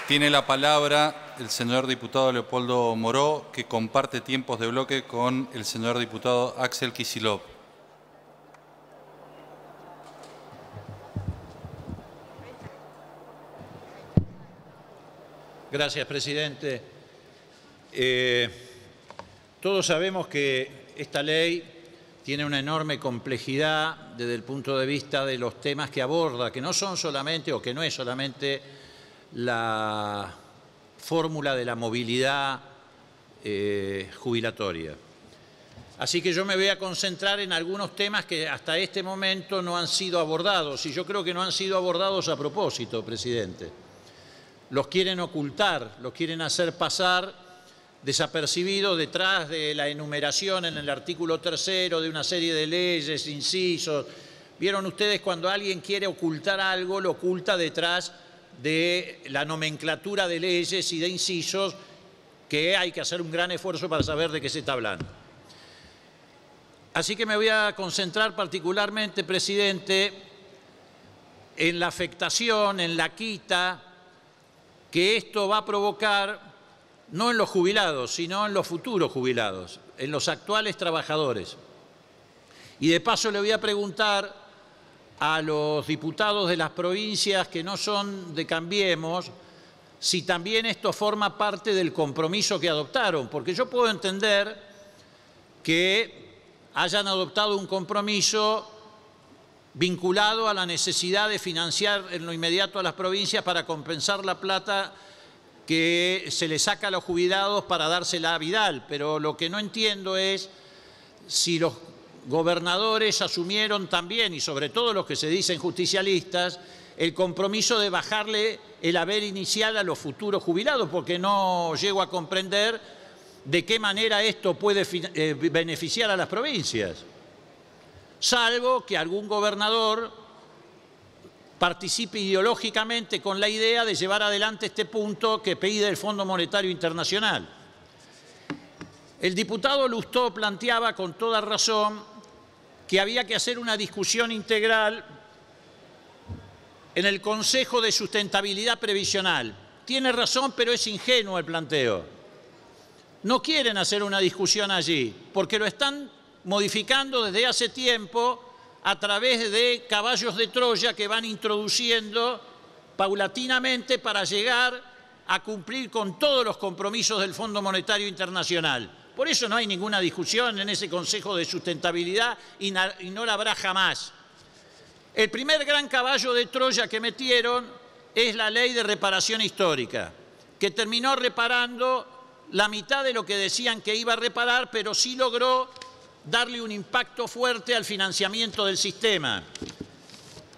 Tiene la palabra el señor diputado Leopoldo Moró, que comparte tiempos de bloque con el señor diputado Axel Kicillof. Gracias, presidente. Todos sabemos que esta ley tiene una enorme complejidad desde el punto de vista de los temas que aborda, que no son solamente o que no es solamente la fórmula de la movilidad jubilatoria. Así que yo me voy a concentrar en algunos temas que hasta este momento no han sido abordados, y yo creo que no han sido abordados a propósito, presidente. Los quieren ocultar, los quieren hacer pasar desapercibidos detrás de la enumeración en el artículo 3º de una serie de leyes, incisos. ¿Vieron ustedes cuando alguien quiere ocultar algo, lo oculta detrás de la nomenclatura de leyes y de incisos, que hay que hacer un gran esfuerzo para saber de qué se está hablando? Así que me voy a concentrar particularmente, presidente, en la afectación, en la quita que esto va a provocar, no en los jubilados, sino en los futuros jubilados, en los actuales trabajadores. Y de paso le voy a preguntar a los diputados de las provincias que no son de Cambiemos si también esto forma parte del compromiso que adoptaron, porque yo puedo entender que hayan adoptado un compromiso vinculado a la necesidad de financiar en lo inmediato a las provincias para compensar la plata que se le saca a los jubilados para dársela a Vidal. Pero lo que no entiendo es si los gobernadores asumieron también, y sobre todo los que se dicen justicialistas, el compromiso de bajarle el haber inicial a los futuros jubilados, porque no llego a comprender de qué manera esto puede beneficiar a las provincias, salvo que algún gobernador participe ideológicamente con la idea de llevar adelante este punto que pide el Fondo Monetario Internacional. El diputado Lustó planteaba con toda razón que había que hacer una discusión integral en el Consejo de Sustentabilidad Previsional. Tiene razón, pero es ingenuo el planteo. No quieren hacer una discusión allí, porque lo están modificando desde hace tiempo a través de caballos de Troya que van introduciendo paulatinamente para llegar a cumplir con todos los compromisos del Fondo Monetario Internacional. Por eso no hay ninguna discusión en ese Consejo de Sustentabilidad y no la habrá jamás. El primer gran caballo de Troya que metieron es la Ley de Reparación Histórica, que terminó reparando la mitad de lo que decían que iba a reparar, pero sí logró darle un impacto fuerte al financiamiento del sistema.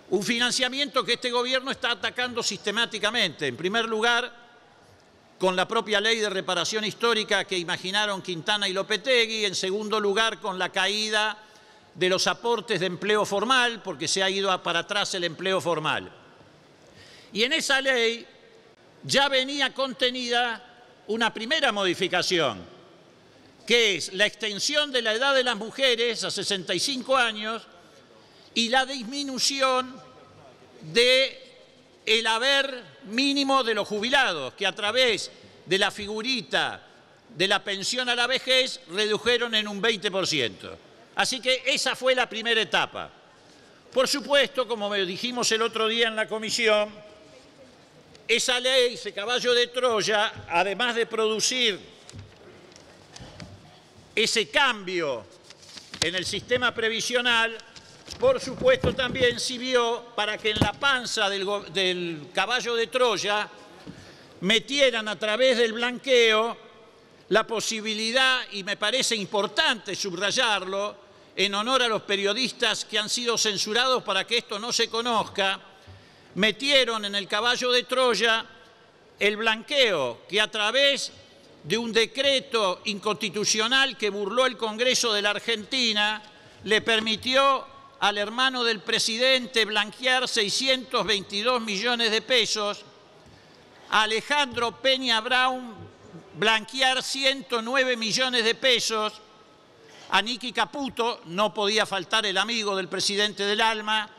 Un financiamiento que este gobierno está atacando sistemáticamente. En primer lugar, con la propia Ley de Reparación Histórica que imaginaron Quintana y Lopetegui. En segundo lugar, con la caída de los aportes de empleo formal, porque se ha ido para atrás el empleo formal. Y en esa ley ya venía contenida una primera modificación, que es la extensión de la edad de las mujeres a 65 años y la disminución del haber mínimo de los jubilados, que a través de la figurita de la pensión a la vejez redujeron en un 20%. Así que esa fue la primera etapa. Por supuesto, como dijimos el otro día en la comisión, esa ley, ese caballo de Troya, además de producir ese cambio en el sistema previsional, por supuesto también sirvió para que en la panza del caballo de Troya metieran a través del blanqueo la posibilidad, y me parece importante subrayarlo, en honor a los periodistas que han sido censurados para que esto no se conozca, metieron en el caballo de Troya el blanqueo, que a través de un decreto inconstitucional que burló el Congreso de la Argentina, le permitió al hermano del presidente blanquear 622 millones de pesos, a Alejandro Peña Brown blanquear 109 millones de pesos, a Nicky Caputo, no podía faltar el amigo del presidente del Alma,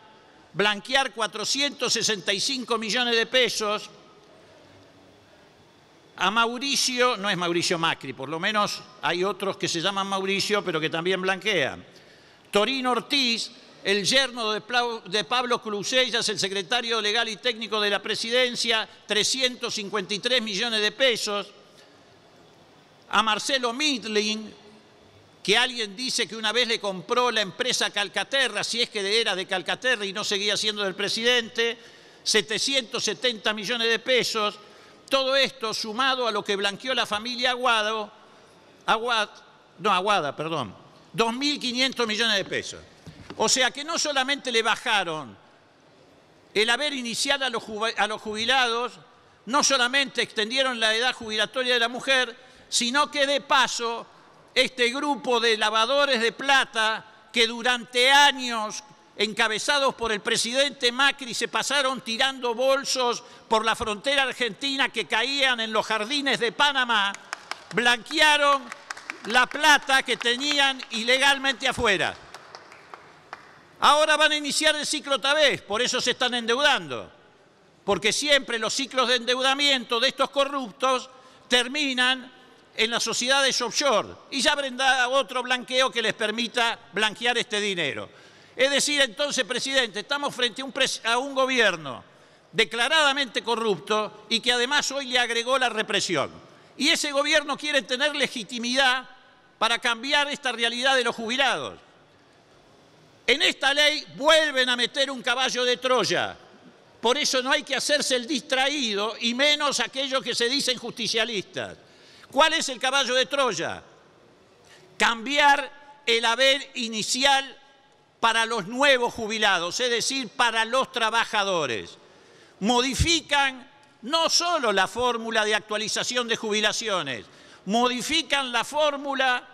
blanquear 465 millones de pesos, a Mauricio, no es Mauricio Macri, por lo menos hay otros que se llaman Mauricio, pero que también blanquean. Torino Ortiz, el yerno de Pablo Crusellas, el secretario legal y técnico de la presidencia, 353 millones de pesos. A Marcelo Midling, que alguien dice que una vez le compró la empresa Calcaterra, si es que era de Calcaterra y no seguía siendo del presidente, 770 millones de pesos. Todo esto sumado a lo que blanqueó la familia Aguada, 2.500 millones de pesos. O sea que no solamente le bajaron el haber inicial a los jubilados, no solamente extendieron la edad jubilatoria de la mujer, sino que de paso este grupo de lavadores de plata que durante años, encabezados por el presidente Macri, se pasaron tirando bolsos por la frontera argentina que caían en los jardines de Panamá, blanquearon la plata que tenían ilegalmente afuera. Ahora van a iniciar el ciclo otra vez, por eso se están endeudando, porque siempre los ciclos de endeudamiento de estos corruptos terminan en las sociedades offshore y ya habrá otro blanqueo que les permita blanquear este dinero. Es decir, entonces, presidente, estamos frente a un gobierno declaradamente corrupto y que además hoy le agregó la represión. Y ese gobierno quiere tener legitimidad para cambiar esta realidad de los jubilados. En esta ley vuelven a meter un caballo de Troya. Por eso no hay que hacerse el distraído y menos aquellos que se dicen justicialistas. ¿Cuál es el caballo de Troya? Cambiar el haber inicial para los nuevos jubilados, es decir, para los trabajadores. Modifican no solo la fórmula de actualización de jubilaciones, modifican la fórmula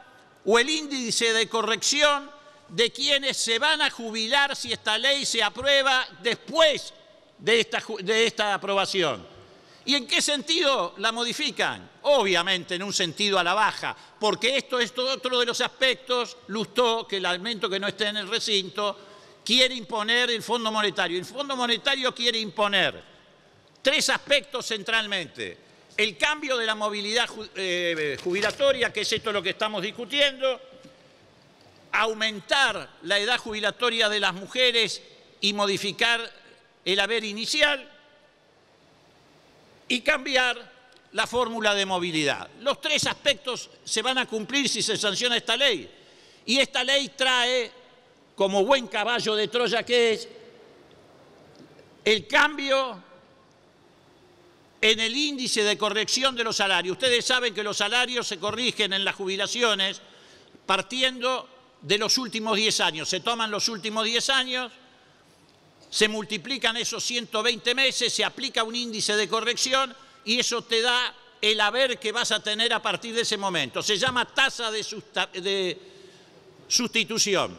o el índice de corrección de quienes se van a jubilar si esta ley se aprueba después de esta aprobación. ¿Y en qué sentido la modifican? Obviamente en un sentido a la baja, porque esto es otro de los aspectos, Lustó, que lamento que no esté en el recinto, quiere imponer el Fondo Monetario. El Fondo Monetario quiere imponer tres aspectos centralmente. El cambio de la movilidad jubilatoria, que es esto lo que estamos discutiendo, aumentar la edad jubilatoria de las mujeres y modificar el haber inicial, y cambiar la fórmula de movilidad. Los tres aspectos se van a cumplir si se sanciona esta ley. Y esta ley trae, como buen caballo de Troya que es, el cambio en el índice de corrección de los salarios. Ustedes saben que los salarios se corrigen en las jubilaciones partiendo de los últimos 10 años. Se toman los últimos 10 años, se multiplican esos 120 meses, se aplica un índice de corrección y eso te da el haber que vas a tener a partir de ese momento. Se llama tasa de sustitución.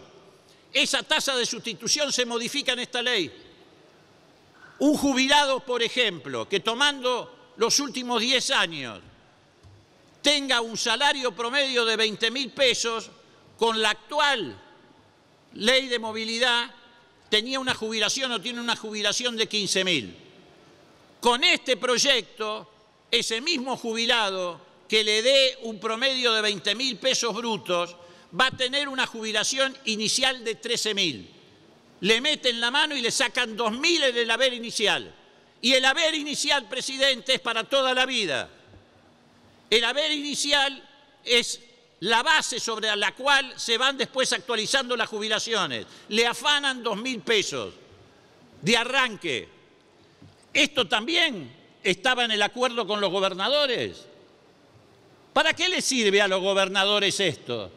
Esa tasa de sustitución se modifica en esta ley. Un jubilado, por ejemplo, que tomando los últimos 10 años tenga un salario promedio de 20.000 pesos, con la actual ley de movilidad tenía una jubilación o tiene una jubilación de 15.000. Con este proyecto, ese mismo jubilado que le dé un promedio de 20.000 pesos brutos va a tener una jubilación inicial de 13.000. Le meten la mano y le sacan 2.000 en el haber inicial. Y el haber inicial, presidente, es para toda la vida. El haber inicial es la base sobre la cual se van después actualizando las jubilaciones. Le afanan 2.000 pesos de arranque. Esto también estaba en el acuerdo con los gobernadores. ¿Para qué les sirve a los gobernadores esto?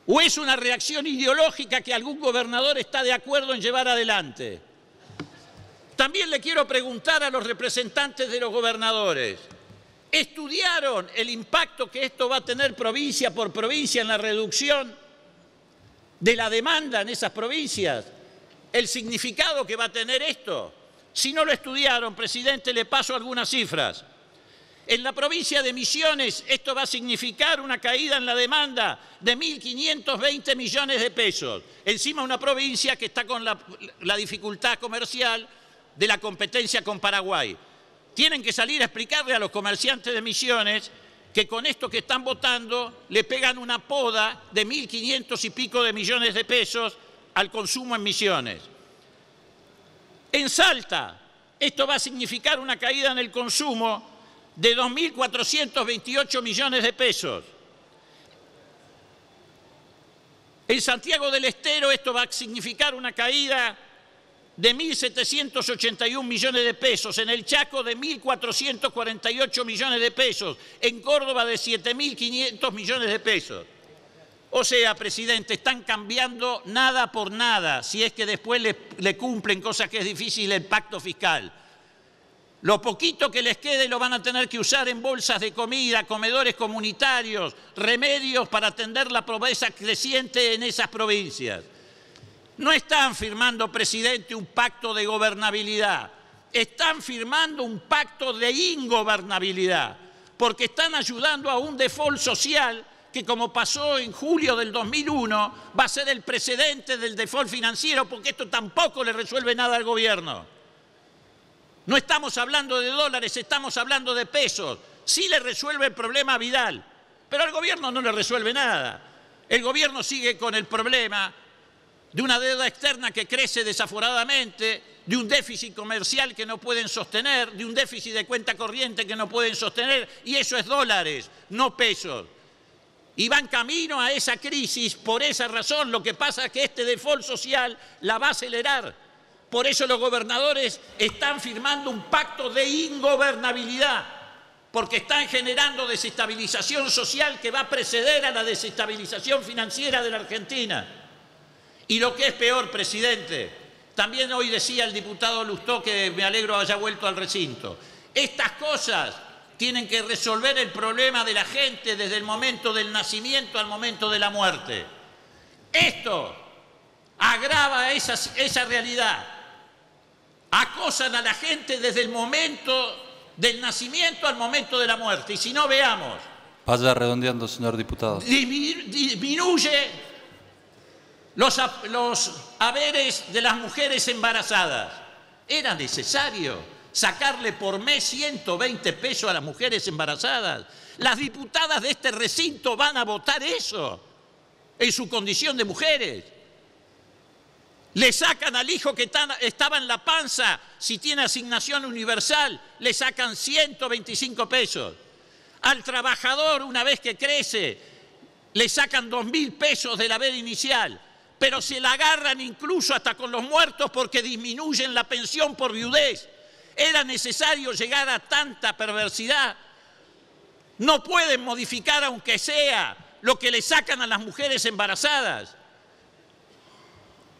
¿O es una reacción ideológica que algún gobernador está de acuerdo en llevar adelante? También le quiero preguntar a los representantes de los gobernadores. ¿Estudiaron el impacto que esto va a tener provincia por provincia en la reducción de la demanda en esas provincias? ¿El significado que va a tener esto? Si no lo estudiaron, presidente, le paso algunas cifras. En la provincia de Misiones esto va a significar una caída en la demanda de 1.520 millones de pesos. Encima una provincia que está con la dificultad comercial de la competencia con Paraguay. tienen que salir a explicarle a los comerciantes de Misiones que con esto que están votando le pegan una poda de 1.500 y pico de millones de pesos al consumo en Misiones. En Salta, esto va a significar una caída en el consumo de 2.428 millones de pesos. En Santiago del Estero esto va a significar una caída de 1.781 millones de pesos, en el Chaco de 1.448 millones de pesos, en Córdoba de 7.500 millones de pesos. O sea, presidente, están cambiando nada por nada, si es que después le cumplen, cosa que es difícil, el pacto fiscal. Lo poquito que les quede lo van a tener que usar en bolsas de comida, comedores comunitarios, remedios para atender la pobreza creciente en esas provincias. No están firmando, presidente, un pacto de gobernabilidad. Están firmando un pacto de ingobernabilidad, porque están ayudando a un default social que, como pasó en julio del 2001, va a ser el precedente del default financiero, porque esto tampoco le resuelve nada al gobierno. No estamos hablando de dólares, estamos hablando de pesos. Sí le resuelve el problema a Vidal, pero al gobierno no le resuelve nada. El gobierno sigue con el problema de una deuda externa que crece desaforadamente, de un déficit comercial que no pueden sostener, de un déficit de cuenta corriente que no pueden sostener, y eso es dólares, no pesos. Y van camino a esa crisis por esa razón. Lo que pasa es que este default social la va a acelerar. Por eso los gobernadores están firmando un pacto de ingobernabilidad, porque están generando desestabilización social que va a preceder a la desestabilización financiera de la Argentina. Y lo que es peor, presidente, también hoy decía el diputado Lustó, que me alegro haya vuelto al recinto, estas cosas tienen que resolver el problema de la gente desde el momento del nacimiento al momento de la muerte. Esto agrava esa realidad. Acosan a la gente desde el momento del nacimiento al momento de la muerte. Y si no, veamos. Vaya redondeando, señor diputado. Disminuye los haberes de las mujeres embarazadas. ¿Era necesario sacarle por mes 120 pesos a las mujeres embarazadas? Las diputadas de este recinto van a votar eso en su condición de mujeres. Le sacan al hijo que estaba en la panza, si tiene asignación universal, le sacan 125 pesos. Al trabajador, una vez que crece, le sacan 2.000 pesos del haber inicial, pero se la agarran incluso hasta con los muertos porque disminuyen la pensión por viudez. ¿Era necesario llegar a tanta perversidad? No pueden modificar, aunque sea, lo que le sacan a las mujeres embarazadas.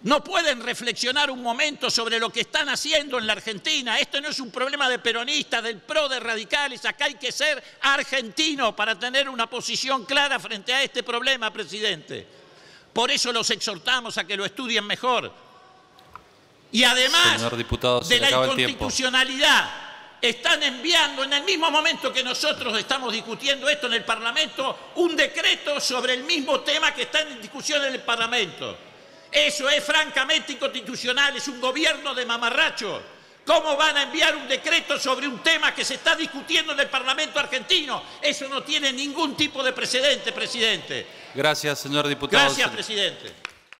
No pueden reflexionar un momento sobre lo que están haciendo en la Argentina. Esto no es un problema de peronistas, del PRO, de radicales. Acá hay que ser argentino para tener una posición clara frente a este problema, presidente. Por eso los exhortamos a que lo estudien mejor. Y además, señor diputado, de la inconstitucionalidad, están enviando en el mismo momento que nosotros estamos discutiendo esto en el Parlamento, un decreto sobre el mismo tema que está en discusión en el Parlamento. Eso es francamente inconstitucional, es un gobierno de mamarrachos. ¿Cómo van a enviar un decreto sobre un tema que se está discutiendo en el Parlamento argentino? Eso no tiene ningún tipo de precedente, presidente. Gracias, señor diputado. Gracias, presidente.